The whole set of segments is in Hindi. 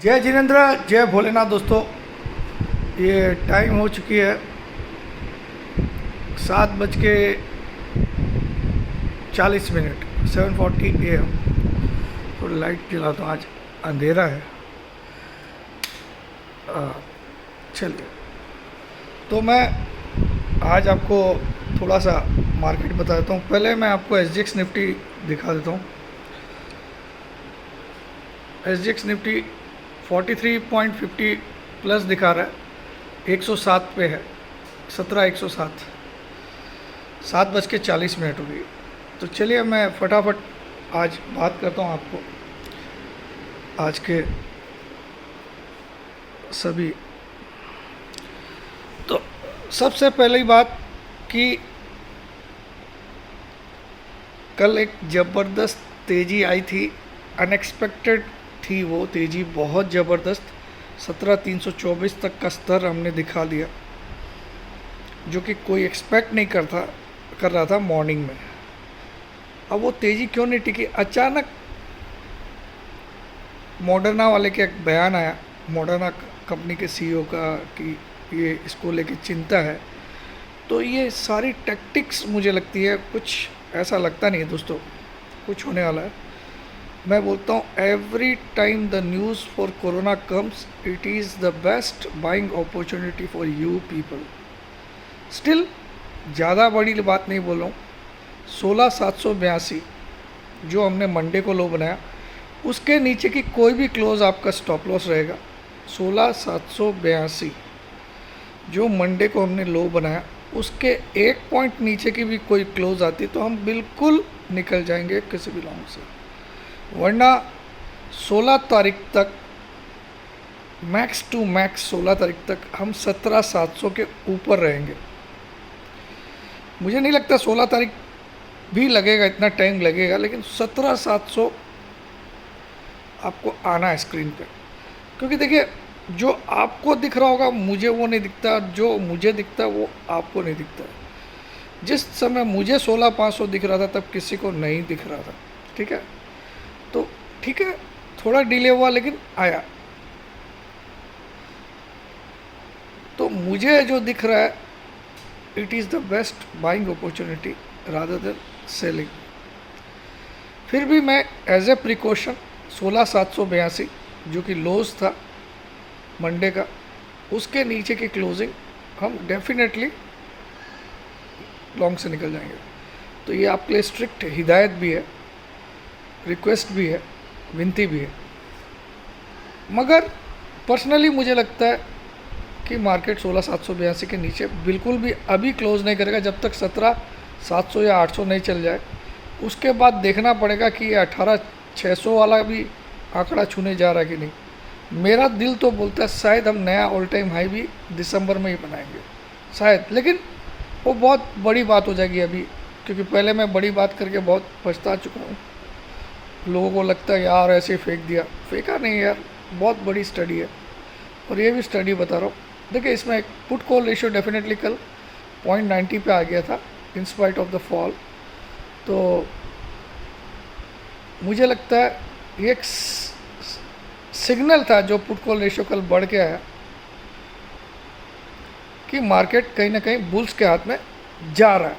जय जिनेन्द्र, जय भोलेनाथ। दोस्तों, ये टाइम हो चुकी है 7:40, 7:40 AM। थोड़ी लाइट जलाता हूँ, आज अंधेरा है। चलिए, तो मैं आज आपको थोड़ा सा मार्केट बता देता हूँ। पहले मैं आपको SGX निफ्टी दिखा देता हूँ। SGX निफ्टी 43.50 प्लस दिखा रहा है, 107 पे है, 17,107, 7:40 हो गई। तो चलिए मैं फटाफट आज बात करता हूँ आपको आज के सभी। तो सबसे पहली बात कि कल एक ज़बरदस्त तेज़ी आई थी, अनएक्सपेक्टेड थी वो तेज़ी, बहुत ज़बरदस्त। 17,324 तक का स्तर हमने दिखा दिया, जो कि कोई एक्सपेक्ट नहीं कर रहा था मॉर्निंग में। अब वो तेज़ी क्यों नहीं टिकी? अचानक मॉडर्ना वाले का एक बयान आया, मॉडर्ना कंपनी के CEO का, कि ये इसको लेके चिंता है। तो ये सारी टैक्टिक्स मुझे लगती है, कुछ ऐसा लगता नहीं है दोस्तों कुछ होने वाला है। मैं बोलता हूँ, every time the news for corona comes, it is the best buying opportunity for you people. Still ज़्यादा बड़ी बात नहीं बोल रहा हूँ। 16,782 जो हमने मंडे को लो बनाया, उसके नीचे की कोई भी क्लोज आपका स्टॉप लॉस रहेगा। 16,782 जो मंडे को हमने लो बनाया, उसके एक पॉइंट नीचे की भी कोई क्लोज आती तो हम बिल्कुल निकल जाएंगे किसी भी लॉन्ग से। वरना 16 तारीख तक, मैक्स टू मैक्स 16 तारीख तक हम 17,700 के ऊपर रहेंगे। मुझे नहीं लगता 16 तारीख भी लगेगा, इतना टाइम लगेगा, लेकिन 17,700 आपको आना है स्क्रीन पे। क्योंकि देखिए, जो आपको दिख रहा होगा मुझे वो नहीं दिखता, जो मुझे दिखता है वो आपको नहीं दिखता। जिस समय मुझे 16,500 दिख रहा था, तब किसी को नहीं दिख रहा था। ठीक है, तो ठीक है, थोड़ा डिले हुआ लेकिन आया। तो मुझे जो दिख रहा है, it is the best buying opportunity rather than selling. फिर भी मैं एज ए प्रिकॉशन 16,782 जो कि लोज था मंडे का, उसके नीचे की क्लोजिंग हम डेफिनेटली लॉन्ग से निकल जाएंगे। तो ये आपके लिए स्ट्रिक्ट हिदायत भी है, रिक्वेस्ट भी है, विनती भी है। मगर पर्सनली मुझे लगता है कि मार्केट 16,782 के नीचे बिल्कुल भी अभी क्लोज नहीं करेगा, जब तक 17,700 या 800 नहीं चल जाए। उसके बाद देखना पड़ेगा कि ये 18,600 वाला भी आंकड़ा छूने जा रहा है कि नहीं। मेरा दिल तो बोलता है शायद हम नया ऑल टाइम हाई भी दिसंबर में ही बनाएंगे, शायद। लेकिन वो बहुत बड़ी बात हो जाएगी अभी, क्योंकि पहले मैं बड़ी बात करके बहुत पछता चुका हूँ। लोगों को लगता है यार ऐसे फेंक दिया। फेंका नहीं यार, बहुत बड़ी स्टडी है, और ये भी स्टडी बता रहा हूँ। देखिए, इसमें एक पुट कॉल रेशियो डेफिनेटली कल 0.90 पे आ गया था in spite of the fall. तो मुझे लगता है ये एक सिग्नल था, जो पुट कॉल रेशियो कल बढ़ के आया, कि मार्केट कहीं ना कहीं बुल्स के हाथ में जा रहा है।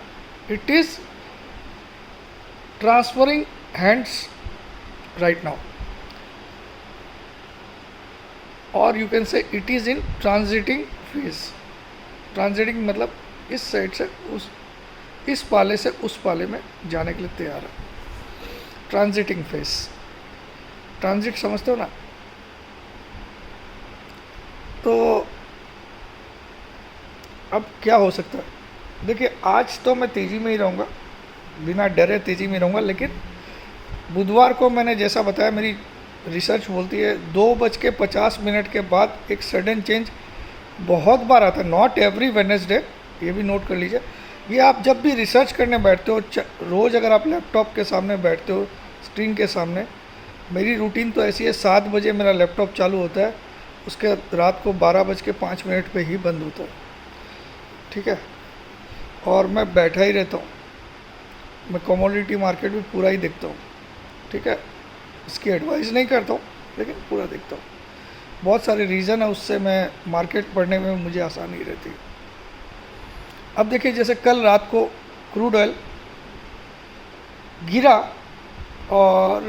It is transferring hands right now, और you can say it is in transiting phase. Transiting मतलब इस साइड से इस पाले से उस पाले में जाने के लिए तैयार है। ट्रांजिटिंग फेज, ट्रांजिट समझते हो ना? तो अब क्या हो सकता है? देखिए, आज तो मैं तेज़ी में ही रहूँगा, बिना डरे तेज़ी में रहूँगा। लेकिन बुधवार को मैंने जैसा बताया, मेरी रिसर्च बोलती है 2:50 के बाद एक सडन चेंज बहुत बार आता है, नॉट एवरी वेडनेसडे, ये भी नोट कर लीजिए। ये आप जब भी रिसर्च करने बैठते हो, रोज़ अगर आप लैपटॉप के सामने बैठते हो, स्क्रीन के सामने, मेरी रूटीन तो ऐसी है, 7 बजे मेरा लैपटॉप चालू होता है, उसके रात को 12:05 पे ही बंद होता है। ठीक है, और मैं बैठा ही रहता हूँ। मैं कमोडिटी मार्केट भी पूरा ही देखता हूँ। ठीक है, इसकी एडवाइस नहीं करता हूँ, लेकिन पूरा देखता हूँ। बहुत सारे रीज़न है, उससे मैं मार्केट पढ़ने में मुझे आसानी रहती है। अब देखिए, जैसे कल रात को क्रूड ऑयल गिरा और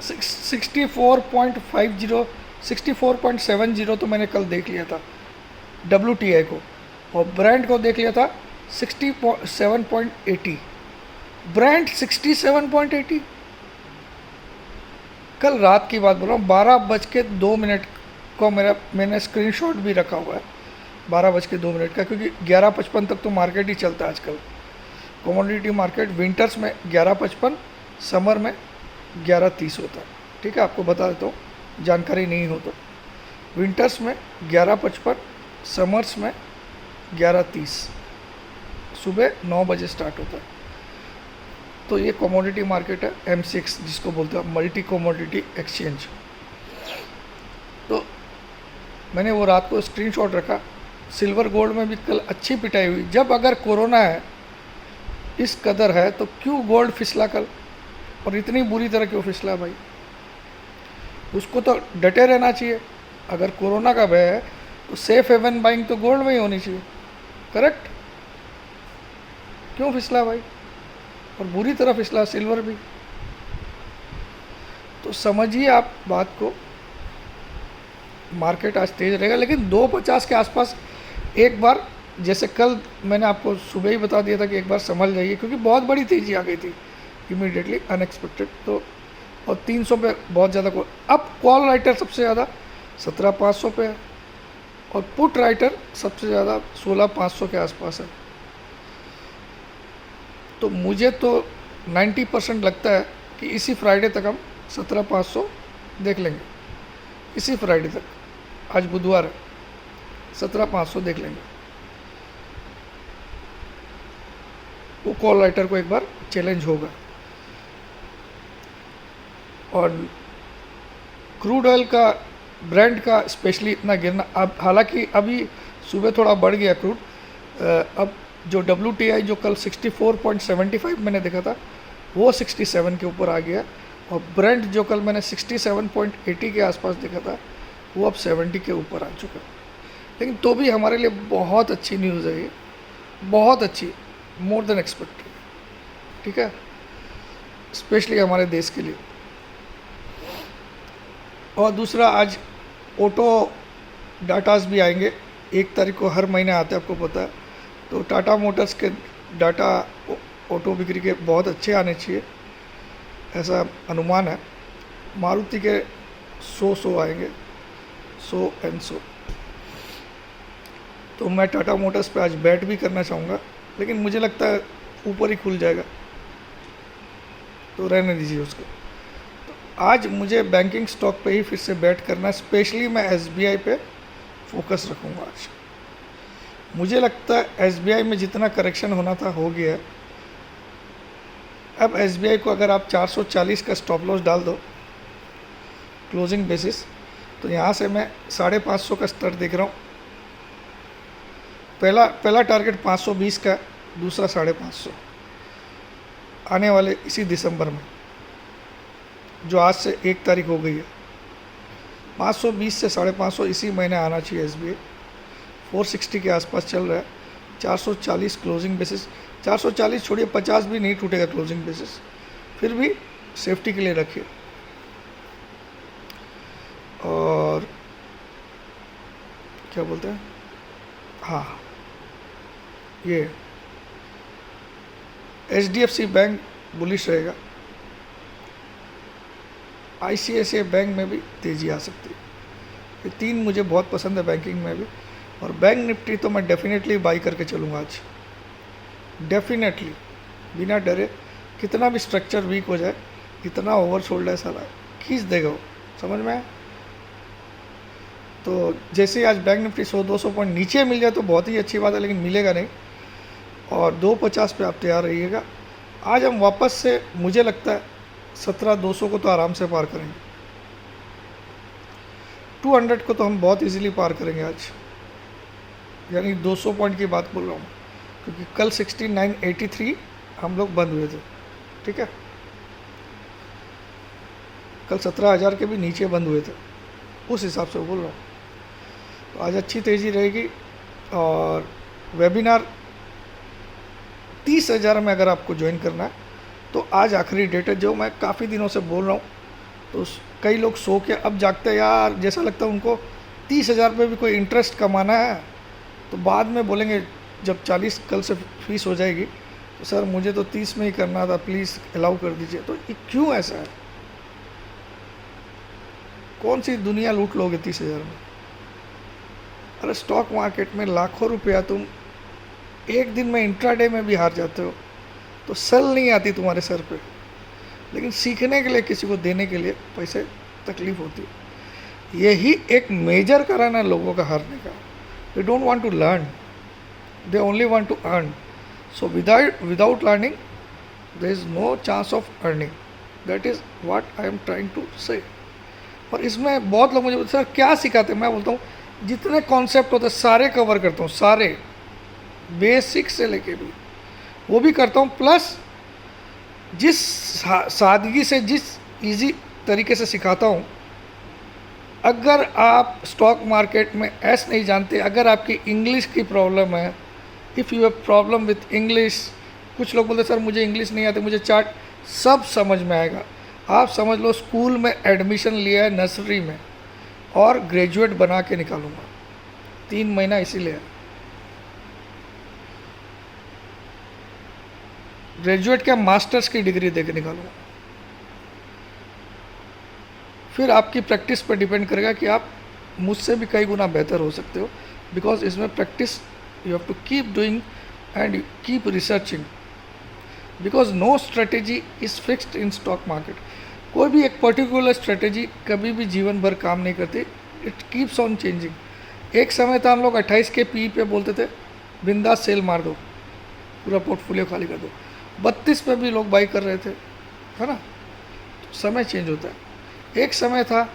64.50 64.70 तो मैंने कल देख लिया था WTI को, और ब्रांड को देख लिया था 67.80। ब्रांड 67.80, कल रात की बात बोल रहा हूँ, 12:02 को मैंने स्क्रीनशॉट भी रखा हुआ है 12:02 का, क्योंकि 11:55 तक तो मार्केट ही चलता है आजकल। कमोडिटी मार्केट विंटर्स में 11:55, समर में 11:30 होता है। ठीक है, आपको बता देता हूँ, जानकारी नहीं हो तो। विंटर्स में 11:55, समर्स में 11:30, सुबह 9 बजे स्टार्ट होता है। तो ये कमोडिटी मार्केट है, MCX जिसको बोलते हैं, मल्टी कमोडिटी एक्सचेंज। तो मैंने वो रात को स्क्रीनशॉट रखा। सिल्वर गोल्ड में भी कल अच्छी पिटाई हुई। जब अगर कोरोना है, इस कदर है, तो क्यों गोल्ड फिसला कल, और इतनी बुरी तरह क्यों फिसला भाई? उसको तो डटे रहना चाहिए। अगर कोरोना का भय है तो सेफ हेवन बाइंग तो गोल्ड में ही होनी चाहिए, करेक्ट? क्यों फिसला भाई? और बुरी तरह फिसला सिल्वर भी। तो समझिए आप बात को, मार्केट आज तेज रहेगा, लेकिन 250 के आसपास एक बार, जैसे कल मैंने आपको सुबह ही बता दिया था कि एक बार संभल जाइए, क्योंकि बहुत बड़ी तेजी आ गई थी इमीडिएटली, अनएक्सपेक्टेड। तो और 300 पे बहुत ज़्यादा अब कॉल राइटर सबसे ज़्यादा 17,500 पे है, और पुट राइटर सबसे ज़्यादा 16,500 के आसपास है। तो मुझे तो 90% लगता है कि इसी फ्राइडे तक हम 17,500 देख लेंगे। इसी फ्राइडे तक, आज बुधवार है, 17,500 देख लेंगे। वो कॉल राइटर को एक बार चैलेंज होगा। और क्रूड ऑयल का, ब्रांड का स्पेशली इतना गिरना, अब हालांकि अभी सुबह थोड़ा बढ़ गया क्रूड। अब जो WTI जो कल 64.75 मैंने देखा था, वो 67 के ऊपर आ गया, और ब्रांड जो कल मैंने 67.80 के आसपास देखा था, वो अब 70 के ऊपर आ चुका है। लेकिन तो भी हमारे लिए बहुत अच्छी न्यूज़ है ये, बहुत अच्छी, मोर देन एक्सपेक्टेड। ठीक है, स्पेशली हमारे देश के लिए। और दूसरा, आज ऑटो डाटाज भी आएंगे, 1 तारीख को हर महीने आते हैं, आपको पता है। तो टाटा मोटर्स के डाटा ऑटो बिक्री के बहुत अच्छे आने चाहिए, ऐसा अनुमान है। मारुति के 100 आएंगे, 100। तो मैं टाटा मोटर्स पे आज बैट भी करना चाहूँगा, लेकिन मुझे लगता है ऊपर ही खुल जाएगा, तो रहने दीजिए उसको। तो आज मुझे बैंकिंग स्टॉक पे ही फिर से बैट करना है, स्पेशली मैं SBI पे फोकस रखूँगा आज। मुझे लगता है SBI में जितना करेक्शन होना था हो गया है। अब SBI को अगर आप 440 का स्टॉप लॉस डाल दो क्लोजिंग बेसिस, तो यहाँ से मैं 550 का स्तर देख रहा हूँ। पहला टारगेट 520 का, दूसरा 550 आने वाले इसी दिसंबर में, जो आज से 1 तारीख हो गई है। 520 से 550 इसी महीने आना चाहिए। SBI 460 के आसपास चल रहा है, 440 क्लोजिंग बेसिस। 440 छोड़िए, 50 भी नहीं टूटेगा क्लोजिंग बेसिस, फिर भी सेफ्टी के लिए रखिए। और क्या बोलते हैं, हाँ, ये HDFC बैंक बुलिश रहेगा। ICICI बैंक में भी तेज़ी आ सकती है। ये 3 मुझे बहुत पसंद है बैंकिंग में भी। और बैंक निफ्टी तो मैं डेफिनेटली बाई करके चलूँगा आज, डेफिनेटली, बिना डरे। कितना भी स्ट्रक्चर वीक हो जाए, इतना ओवरसोल्ड है साला, खींच देगा वो, समझ में आया? तो जैसे ही आज बैंक निफ्टी 100-200 पॉइंट नीचे मिल जाए तो बहुत ही अच्छी बात है, लेकिन मिलेगा नहीं। और 250 पे आप तैयार रहिएगा। आज हम वापस से, मुझे लगता है 17,200 को तो आराम से पार करेंगे। 200 को तो हम बहुत इजीली पार करेंगे आज, यानी 200 पॉइंट की बात बोल रहा हूँ, क्योंकि कल 6983 हम लोग बंद हुए थे। ठीक है, कल 17,000 के भी नीचे बंद हुए थे। उस हिसाब से बोल रहा हूँ। तो आज अच्छी तेज़ी रहेगी। और वेबिनार 30,000 में अगर आपको ज्वाइन करना है तो आज आखिरी डेट है, जो मैं काफ़ी दिनों से बोल रहा हूँ। तो कई लोग सो के अब जागते हैं यार, जैसा लगता है उनको 30,000 पे भी कोई इंटरेस्ट कमाना है, तो बाद में बोलेंगे जब 40 कल से फीस हो जाएगी तो सर मुझे तो 30 में ही करना था, प्लीज़ अलाउ कर दीजिए। तो ये क्यों ऐसा है? कौन सी दुनिया लूट लोगे 30,000 में? अरे स्टॉक मार्केट में लाखों रुपया तुम एक दिन में इंट्राडे में भी हार जाते हो, तो सल नहीं आती तुम्हारे सर पे, लेकिन सीखने के लिए किसी को देने के लिए पैसे तकलीफ होती है। यही एक मेजर कारण है लोगों का हारने का। They don't want to learn, they only want to earn. So without learning there is no chance of earning. That is what I am trying to say. और इसमें बहुत लोग मुझे बोलते सर क्या सिखाते हैं? मैं बोलता हूँ जितने कॉन्सेप्ट होते हैं सारे कवर करता हूँ, सारे बेसिक से लेके भी वो भी करता हूँ, प्लस जिस सादगी से, जिस इजी तरीके से सिखाता हूँ। अगर आप स्टॉक मार्केट में ऐस नहीं जानते, अगर आपकी इंग्लिश की प्रॉब्लम है, if you have problem with English, कुछ लोग बोलते सर मुझे इंग्लिश नहीं आती, मुझे चार्ट, सब समझ में आएगा। आप समझ लो स्कूल में एडमिशन लिया है नर्सरी में और ग्रेजुएट बना के निकालूंगा, 3 महीना इसीलिए। ग्रेजुएट क्या, मास्टर्स की डिग्री दे के निकालूंगा। फिर आपकी प्रैक्टिस पर डिपेंड करेगा कि आप मुझसे भी कई गुना बेहतर हो सकते हो, बिकॉज इसमें practice you have to keep doing and keep researching, because no strategy is fixed in stock market. कोई भी एक पर्टिकुलर स्ट्रेटेजी कभी भी जीवन भर काम नहीं करती, इट कीप्स ऑन चेंजिंग। एक समय था हम लोग 28 के पी पे बोलते थे बिंदास सेल मार दो, पूरा पोर्टफोलियो खाली कर दो। 32 पे भी लोग बाई कर रहे थे, है ना? तो समय चेंज होता है। एक समय था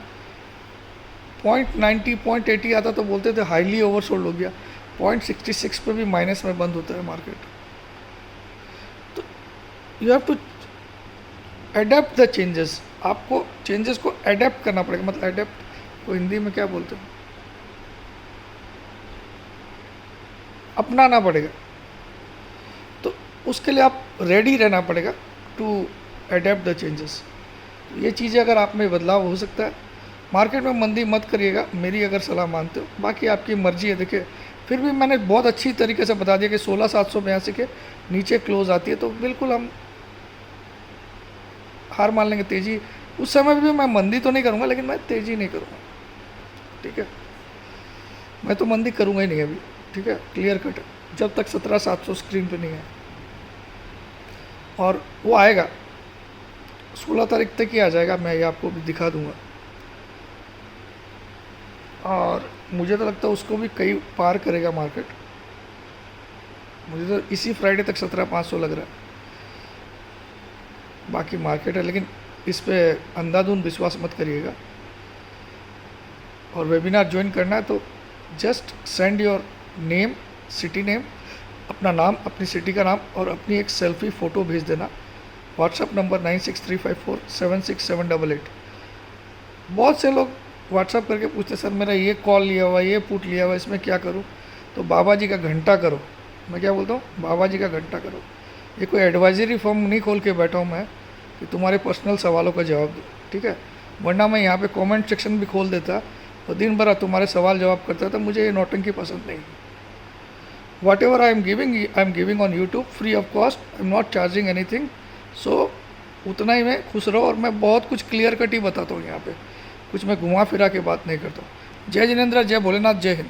0.90 0.80 आता तो बोलते थे हाईली ओवरसोल्ड हो गया, 0.66 पे भी माइनस में बंद होता है मार्केट। तो you have to adapt the changes. आपको चेंजेस को अडेप्ट करना पड़ेगा। मतलब अडेप्ट को हिंदी में क्या बोलते हैं? अपनाना पड़ेगा। तो उसके लिए आप रेडी रहना पड़ेगा टू अडेप्ट द चेंजेस। ये चीज़ें अगर आप में बदलाव हो सकता है। मार्केट में मंदी मत करिएगा, मेरी अगर सलाह मानते हो, बाकी आपकी मर्जी है। देखिए फिर भी मैंने बहुत अच्छी तरीके से बता दिया कि 16,782 के नीचे क्लोज आती है तो बिल्कुल हम हार मान लेंगे। तेज़ी उस समय भी मैं मंदी तो नहीं करूँगा, लेकिन मैं तेज़ी नहीं करूँगा, ठीक है? मैं तो मंदी करूँगा ही नहीं अभी, ठीक है? क्लियर कट है, जब तक 17,700 स्क्रीन पे नहीं है। और वो आएगा 16 तारीख तक ही आ जाएगा, मैं ये आपको भी दिखा दूंगा। और मुझे तो लगता है उसको भी कई पार करेगा मार्केट। मुझे तो इसी फ्राइडे तक 17,500 लग रहा है। बाकी मार्केट है, लेकिन इस पे अंधाधुंध विश्वास मत करिएगा। और वेबिनार ज्वाइन करना है तो just send your name, city name, अपना नाम, अपनी सिटी का नाम और अपनी एक सेल्फी फ़ोटो भेज देना। WhatsApp number 9635476788। बहुत से लोग व्हाट्सअप करके पूछते सर मेरा ये कॉल लिया हुआ, ये पुट लिया हुआ, इसमें क्या करूं? तो बाबा जी का घंटा करो। मैं क्या बोलता हूँ? बाबा जी का घंटा करो। ये कोई एडवाइजरी फॉर्म नहीं खोल के बैठा हूँ मैं कि तुम्हारे पर्सनल सवालों का जवाब दो, ठीक है? वरना मैं यहाँ पे कमेंट सेक्शन भी खोल देता तो दिन भर तुम्हारे सवाल जवाब करता था। मुझे ये नौटंकी पसंद नहीं। Whatever I am giving on YouTube free of cost. I am not charging anything. So उतना ही मैं खुश रहो। और मैं बहुत कुछ क्लियर कट ही बताता हूँ यहाँ पे, कुछ मैं घुमा फिरा के बात नहीं करता हूँ। जय जिनेंद्र, जय भोलेनाथ, जय हिंद।